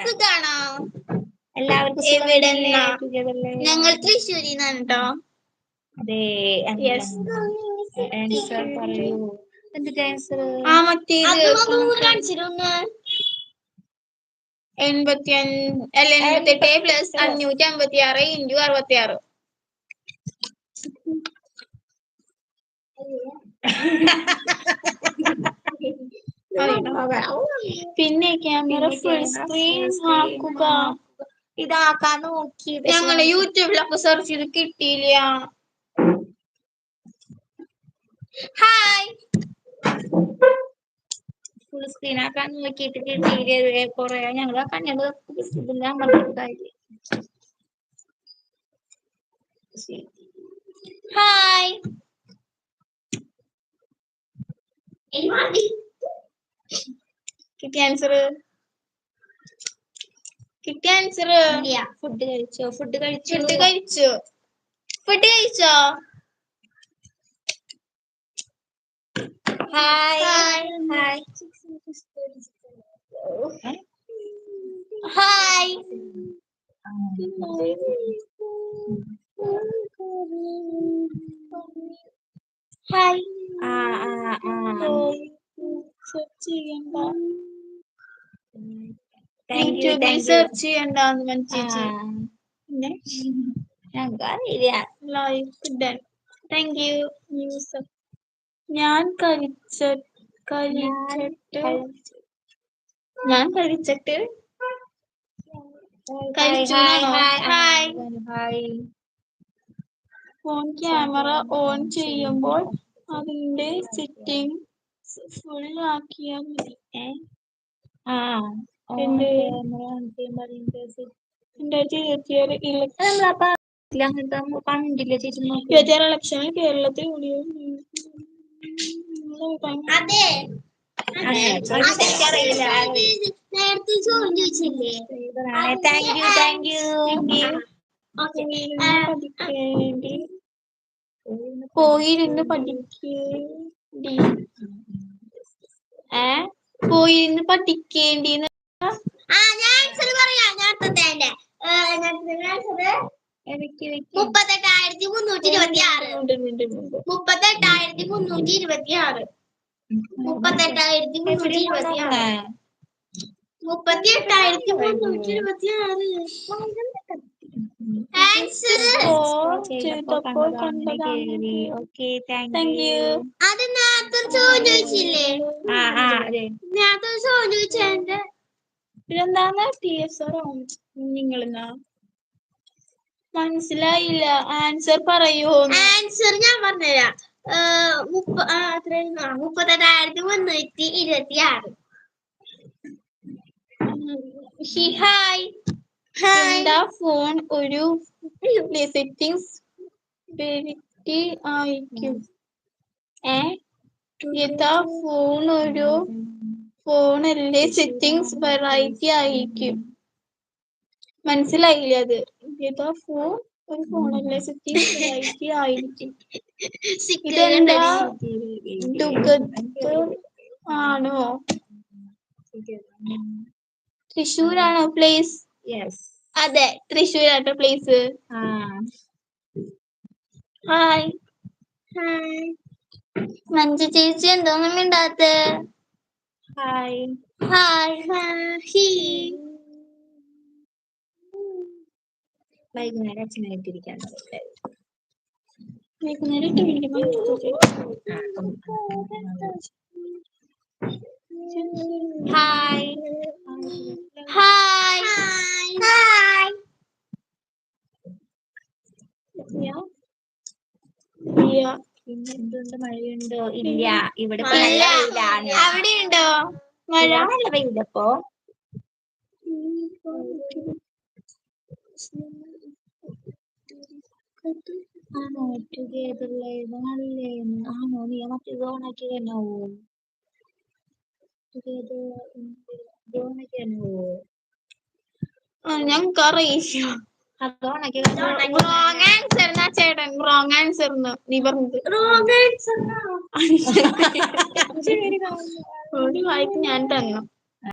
സുഖാണോ? എല്ലാവർക്കും ഞങ്ങൾ തൃശ്ശൂരിന്നാണ് കേട്ടോ. അതെ, ആൻസർ പറയൂ. എന്തിന്റെ ആൻസർ? മറ്റേത് 88 പ്ലസ് 556 ഇൻറ്റു 66. പിന്നെ ക്യാമറ ഫുൾ സ്ക്രീൻ ആക്കുക. ഇതാക്കാൻ നോക്കി, ഞങ്ങള് യൂട്യൂബിലൊക്കെ സെർച്ച് ചെയ്ത് കിട്ടിയില്ല. ഹായ്, ഫുൾ സ്ക്രീൻ ആക്കാൻ നോക്കിയിട്ട് കിട്ടിയില്ല. കൊറേ ഞങ്ങള് കഞ്ഞത് ഹായ്. കിട്ടിയ ആൻസർ? ഫുഡ് കഴിച്ചോ? ഫുഡ് കഴിച്ചോ? Hi hi hi. ഹായ്. യൂട്യൂബിൽ സെർച്ച് ചെയ്യണ്ടെന്ന് മനസ്സിലായി. Thank you. ഞാൻ കഴിച്ചിട്ട് ഫോൺ ക്യാമറ ഓൺ ചെയ്യുമ്പോൾ അതിന്റെ സെറ്റിംഗ്സ് ഫുൾ ആക്കിയാൽ മതി. ലക്ഷങ്ങൾ കേരളത്തിൽ നേരത്തെ ചോദിച്ചില്ലേ? Thank you. പോയിരുന്ന് പഠിക്കേണ്ടി. ഞാൻ ആൻസർ പറയാം. 38,326. 38,326. അത് നേരത്തെ ചോദിച്ചില്ലേ? പിന്നെന്താന്ന് TSR നിങ്ങളെന്നാ മനസ്സിലായില്ല. ആൻസർ പറയൂ. ആൻസർ ഞാൻ പറഞ്ഞുതരാം. 38,326. ഹായ്. എന്താ ഫോൺ ഒരു സെറ്റിംഗ്സ് വെരിറ്റി ആയിരിക്കും. യഥാ ഫോൺ ഒരു ഫോണല്ലേ സെറ്റിംഗ്സ് വെറൈറ്റി ആയിരിക്കും. മനസ്സിലായില്ല. അത് യഥാ ഫോൺ ഒരു ഫോണല്ലേ സെറ്റിംഗ്സ് വെറൈറ്റി ആയിരിക്കും. ഇതെന്താ ആണോ? തൃശ്ശൂരാണോ പ്ലേസ്? അതെ, തൃശ്ശൂരാട്ടോ പ്ലേസ്. ഹായ്. മഞ്ജു ചേച്ചി എന്തോന്നും മിണ്ടാത്ത? ഹായ്. വൈകുന്നേരം അച്ഛനായിട്ടിരിക്കാൻ. ഹായ്. എന്തുകൊണ്ട് മഴയുണ്ടോ? ഇല്ല, ഇവിടെ അവിടെയുണ്ടോ മഴ? വെയിലപ്പോ ആണോ? ടുഗേദറിലായിരുന്നു നല്ലേന്ന്. ആണോ? നീ മറ്റേത് ഓണാക്കി തന്നെയാവോ? ഞങ്ങൾക്ക് അറിയില്ല. റോങ് ആൻസർ ചേട്ടൻ. റോങ് ആൻസർ നീ പറഞ്ഞത്. റോങ് ആൻസർ ഞാൻ തന്നു.